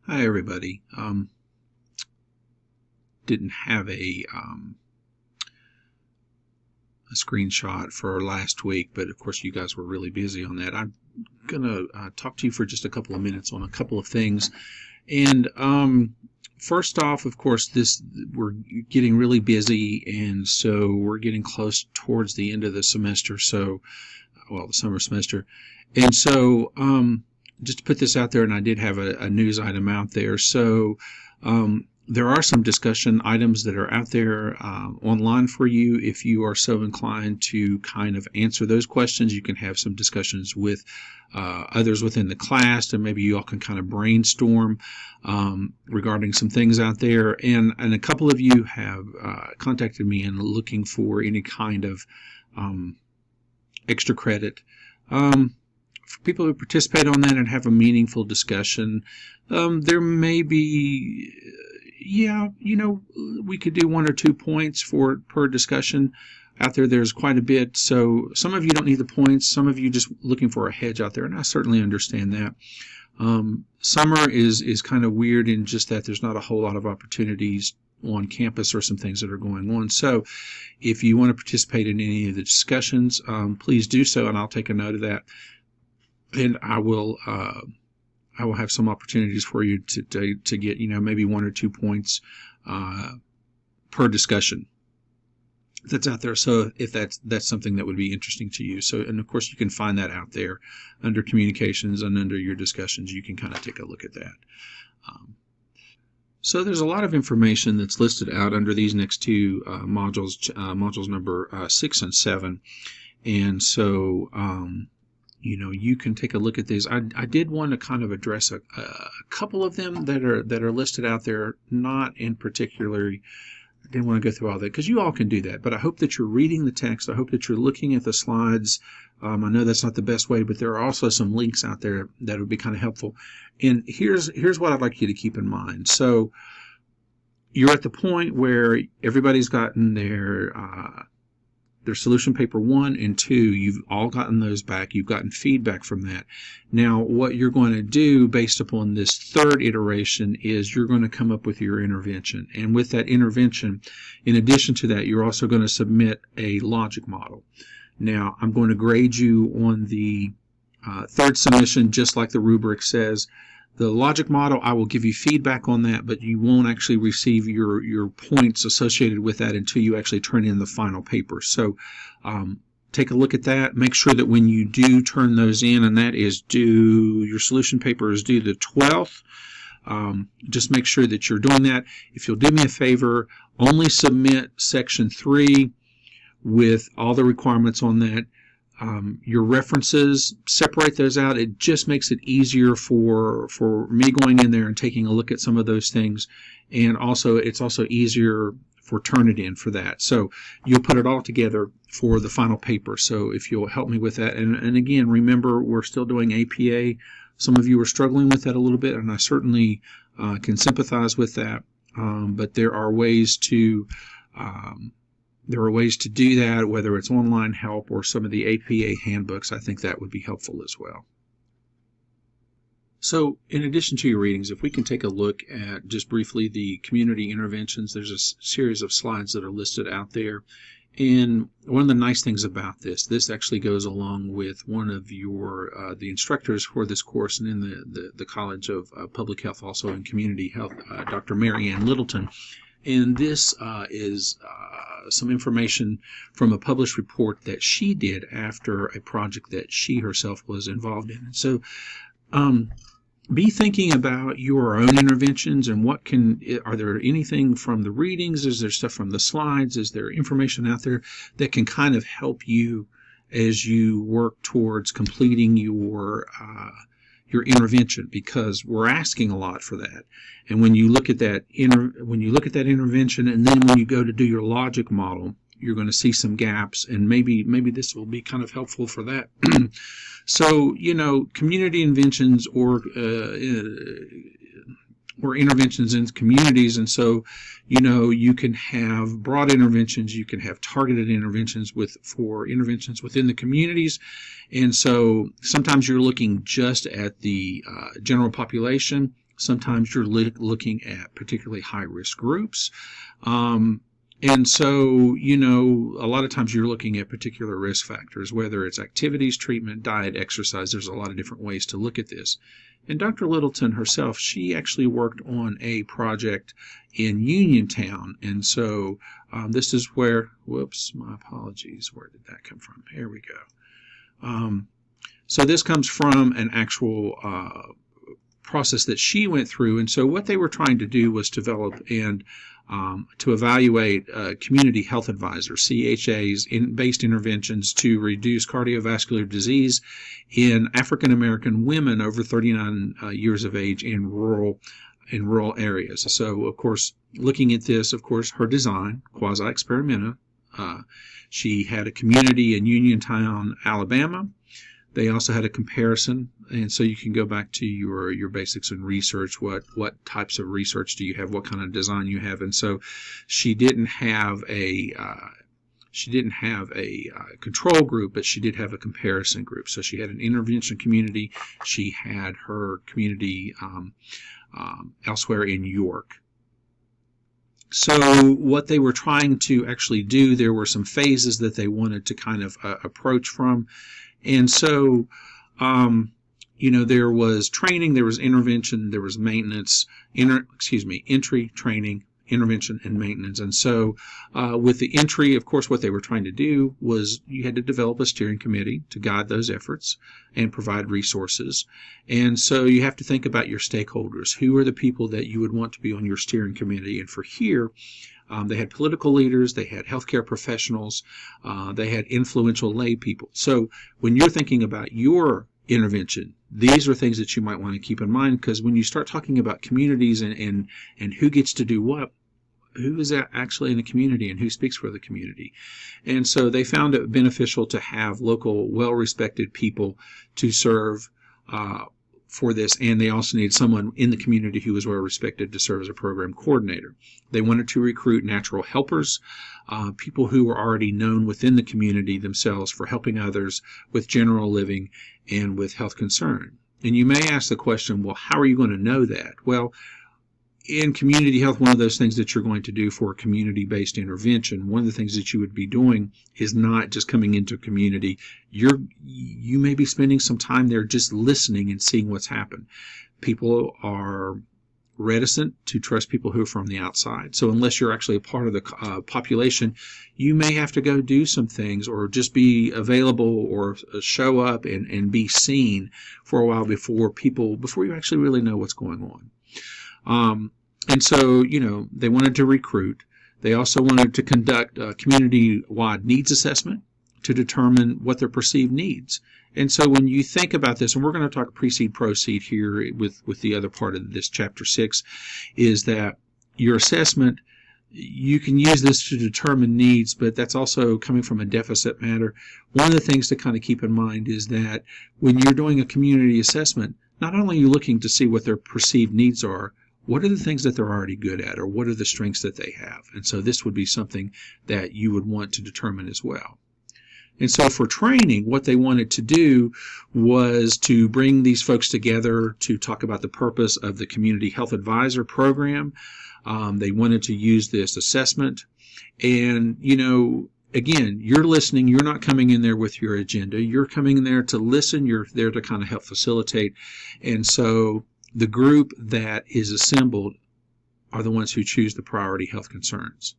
Hi everybody. Didn't have a screenshot for last week, but of course you guys were really busy on that. I'm gonna talk to you for just a couple of minutes on a couple of things. And first off, of course, we're getting really busy, and so we're getting close towards the end of the semester. The summer semester, and so just to put this out there, and I did have a news item out there. There are some discussion items that are out there online for you. If you are so inclined to kind of answer those questions, you can have some discussions with others within the class, and maybe you all can kind of brainstorm regarding some things out there. And a couple of you have contacted me and looking for any kind of extra credit. For people who participate on that and have a meaningful discussion, there may be, we could do 1 or 2 points per discussion. Out there, there's quite a bit. So some of you don't need the points. Some of you just looking for a hedge out there, and I certainly understand that. Summer is kind of weird in just that there's not a whole lot of opportunities on campus or some things that are going on. So if you want to participate in any of the discussions, please do so, and I'll take a note of that. And I will have some opportunities for you to get maybe 1 or 2 points per discussion that's out there. So if that's something that would be interesting to you. So, and of course you can find that out there under communications and under your discussions. You can kind of take a look at that. So there's a lot of information that's listed out under these next two modules, modules number 6 and 7. And so you can take a look at these. I did want to kind of address a couple of them that are listed out there, not in particular. I didn't want to go through all that because you all can do that, but I hope that you're reading the text. I hope that you're looking at the slides. I know that's not the best way, but there are also some links out there that would be kind of helpful. And here's what I'd like you to keep in mind. So you're at the point where everybody's gotten their solution paper 1 and 2, you've all gotten those back. You've gotten feedback from that. Now, what you're going to do based upon this third iteration is you're going to come up with your intervention. And with that intervention, in addition to that, you're also going to submit a logic model. Now, I'm going to grade you on the third submission, just like the rubric says. The logic model, I will give you feedback on that, but you won't actually receive your points associated with that until you actually turn in the final paper. So take a look at that. Make sure that when you do turn those in, and that is due, your solution paper is due the 12th, just make sure that you're doing that. If you'll do me a favor, only submit section 3 with all the requirements on that. Your references, separate those out. It just makes it easier for me going in there and taking a look at some of those things, and also it's also easier for Turnitin for that. So you'll put it all together for the final paper. So if you'll help me with that, and again, remember we're still doing APA. Some of you are struggling with that a little bit, and I certainly can sympathize with that. But there are ways to do that, whether it's online help or some of the APA handbooks. I think that would be helpful as well. So in addition to your readings, if we can take a look at just briefly the community interventions, there's a series of slides that are listed out there. And one of the nice things about this actually goes along with one of your the instructors for this course and in the College of Public Health, also in Community Health, Dr. Mary Ann Littleton. And this is some information from a published report that she did after a project that she herself was involved in. And so be thinking about your own interventions and are there anything from the readings? Is there stuff from the slides? Is there information out there that can kind of help you as you work towards completing your intervention? Because we're asking a lot for that. And when you look at that intervention, and then when you go to do your logic model, you're going to see some gaps, and maybe this will be kind of helpful for that. So, community interventions or interventions in communities, and so you can have broad interventions, you can have targeted interventions for interventions within the communities, and so sometimes you're looking just at the general population. Sometimes you're looking at particularly high-risk groups. And so, a lot of times you're looking at particular risk factors, whether it's activities, treatment, diet, exercise. There's a lot of different ways to look at this. And Dr. Littleton herself, she actually worked on a project in Uniontown. And so this is where, whoops, my apologies. Where did that come from? Here we go. So this comes from an actual process that she went through. And so what they were trying to do was develop and to evaluate community health advisors, CHAs, based interventions to reduce cardiovascular disease in African American women over 39 years of age in rural areas. So, of course, looking at this, of course, her design, quasi-experimenta, she had a community in Uniontown, Alabama. They also had a comparison, and so you can go back to your basics and research. What types of research do you have? What kind of design you have? And so she didn't have a control group, but she did have a comparison group. So she had an intervention community. She had her community elsewhere in York. So what they were trying to actually do, there were some phases that they wanted to kind of approach from. And so, there was training, there was intervention, there was maintenance, entry, training, intervention, and maintenance. And so with the entry, of course, what they were trying to do was you had to develop a steering committee to guide those efforts and provide resources. And so you have to think about your stakeholders. Who are the people that you would want to be on your steering committee? And for here, they had political leaders, they had healthcare professionals, they had influential lay people. So when you're thinking about your intervention, these are things that you might want to keep in mind, because when you start talking about communities and who gets to do what, who is actually in the community and who speaks for the community. And so they found it beneficial to have local, well-respected people to serve for this, and they also needed someone in the community who was well respected to serve as a program coordinator. They wanted to recruit natural helpers, people who were already known within the community themselves for helping others with general living and with health concern. And you may ask the question, well, how are you going to know that? Well, in community health, one of those things that you're going to do for a community-based intervention, one of the things that you would be doing is not just coming into a community. You may be spending some time there just listening and seeing what's happened. People are reticent to trust people who are from the outside. So unless you're actually a part of the population, you may have to go do some things or just be available or show up and be seen for a while before you actually really know what's going on. And so, they wanted to recruit. They also wanted to conduct a community-wide needs assessment to determine what their perceived needs. And so when you think about this, and we're going to talk precede, proceed here with the other part of this chapter 6, is that your assessment, you can use this to determine needs, but that's also coming from a deficit matter. One of the things to kind of keep in mind is that when you're doing a community assessment, not only are you looking to see what their perceived needs are, what are the things that they're already good at, or what are the strengths that they have? And so this would be something that you would want to determine as well. And so for training, what they wanted to do was to bring these folks together to talk about the purpose of the Community Health Advisor Program. They wanted to use this assessment. And, again, you're listening. You're not coming in there with your agenda. You're coming in there to listen. You're there to kind of help facilitate. And so the group that is assembled are the ones who choose the priority health concerns.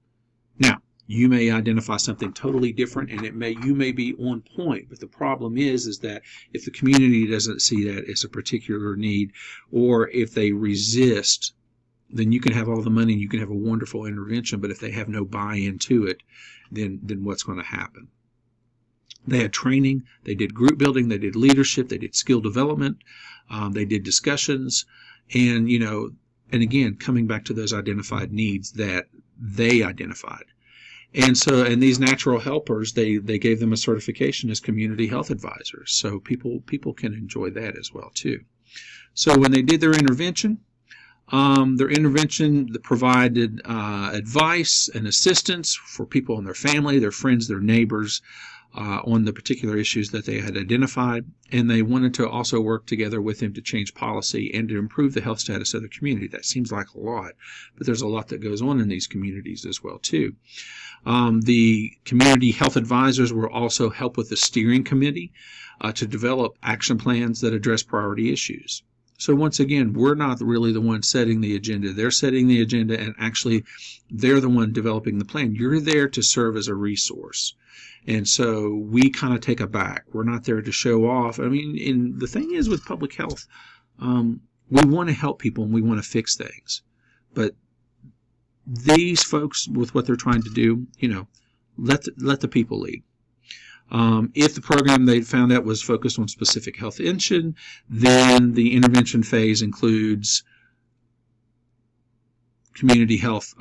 Now, you may identify something totally different, and you may be on point, but the problem is that if the community doesn't see that as a particular need, or if they resist, then you can have all the money and you can have a wonderful intervention, but if they have no buy-in to it, then what's going to happen? They had training, they did group building, they did leadership, they did skill development, they did discussions, and and again, coming back to those identified needs that they identified. And these natural helpers, they gave them a certification as community health advisors, so people can enjoy that as well too. So when they did their intervention provided advice and assistance for people and their family, their friends, their neighbors, on the particular issues that they had identified, and they wanted to also work together with them to change policy and to improve the health status of the community. That seems like a lot, but there's a lot that goes on in these communities as well too. The community health advisors will also help with the steering committee to develop action plans that address priority issues. So once again, we're not really the ones setting the agenda. They're setting the agenda, and actually they're the one developing the plan. You're there to serve as a resource. And so we kind of take a back. We're not there to show off. I mean, and the thing is with public health, we want to help people and we want to fix things. But these folks, with what they're trying to do, let the people lead. If the program they found out was focused on specific health intervention, then the intervention phase includes community health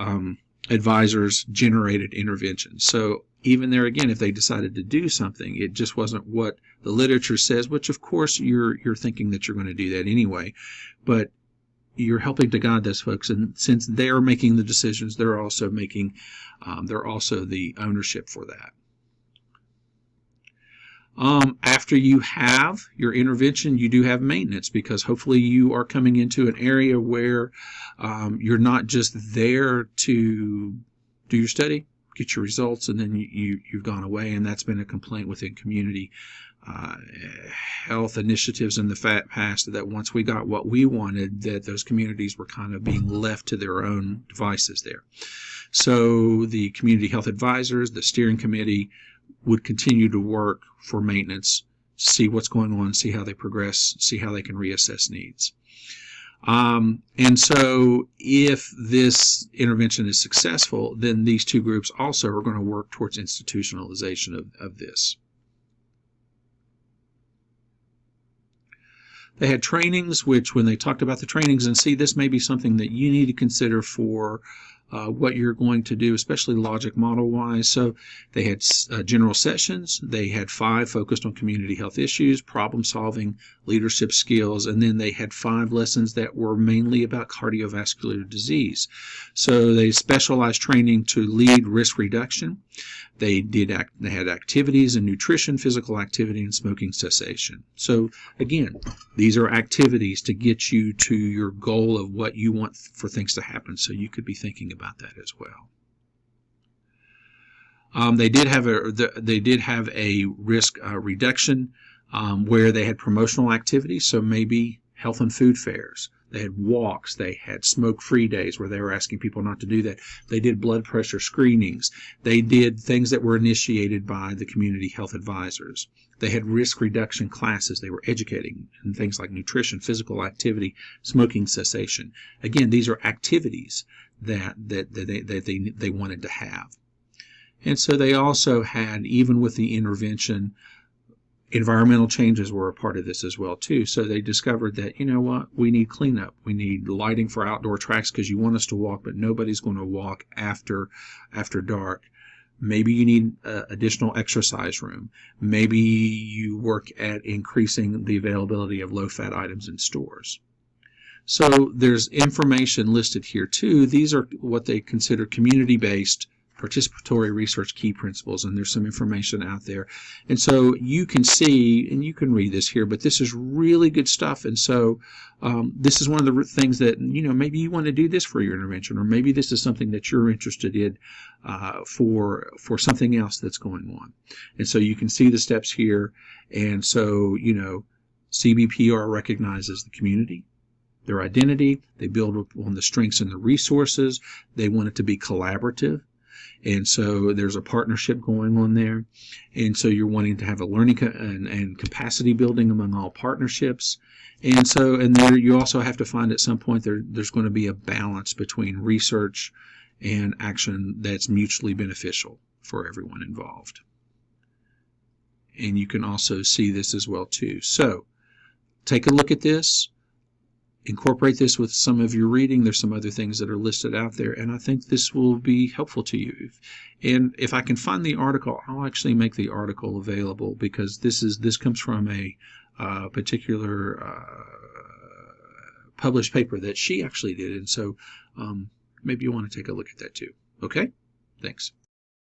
advisors generated interventions. So even there again, if they decided to do something, it just wasn't what the literature says, which of course you're thinking that you're going to do that anyway, but you're helping to guide those folks, and since they're making the decisions, they're also the ownership for that. After you have your intervention, you do have maintenance, because hopefully you are coming into an area where you're not just there to do your study, get your results, and then you've gone away. And that's been a complaint within community health initiatives in the past, that once we got what we wanted, that those communities were kind of being left to their own devices there. So the community health advisors, the steering committee, would continue to work for maintenance, see what's going on, see how they progress, see how they can reassess needs. And so if this intervention is successful, then these two groups also are going to work towards institutionalization of this. They had trainings, which when they talked about the trainings, and see, this may be something that you need to consider for what you're going to do, especially logic model wise. So they had general sessions. They had 5 focused on community health issues, problem solving, leadership skills, and then they had 5 lessons that were mainly about cardiovascular disease. So they specialized training to lead risk reduction. They had activities in nutrition, physical activity, and smoking cessation. So again, these are activities to get you to your goal of what you want for things to happen. So you could be thinking about that as well. They did have a risk reduction where they had promotional activities. So maybe health and food fairs. They had walks. They had smoke-free days where they were asking people not to do that. They did blood pressure screenings. They did things that were initiated by the community health advisors. They had risk reduction classes. They were educating in things like nutrition, physical activity, smoking cessation. Again, these are activities that they wanted to have. And so they also had, even with the intervention, environmental changes were a part of this as well too. So they discovered that, you know what, we need cleanup. We need lighting for outdoor tracks because you want us to walk, but nobody's going to walk after dark. Maybe you need additional exercise room. Maybe you work at increasing the availability of low-fat items in stores. So there's information listed here too. These are what they consider community-based participatory research key principles, and there's some information out there. And so you can see, and you can read this here, but this is really good stuff. And so this is one of the things that, maybe you want to do this for your intervention, or maybe this is something that you're interested in for something else that's going on. And so you can see the steps here. And so, CBPR recognizes the community, their identity. They build on the strengths and the resources. They want it to be collaborative. And so there's a partnership going on there. And so you're wanting to have a learning and capacity building among all partnerships. And there you also have to find at some point there's going to be a balance between research and action that's mutually beneficial for everyone involved. And you can also see this as well too. So take a look at this. Incorporate this with some of your reading. There's some other things that are listed out there, and I think this will be helpful to you. And if I can find the article, I'll actually make the article available, because this comes from a particular published paper that she actually did, and so maybe you want to take a look at that too. Okay? Thanks.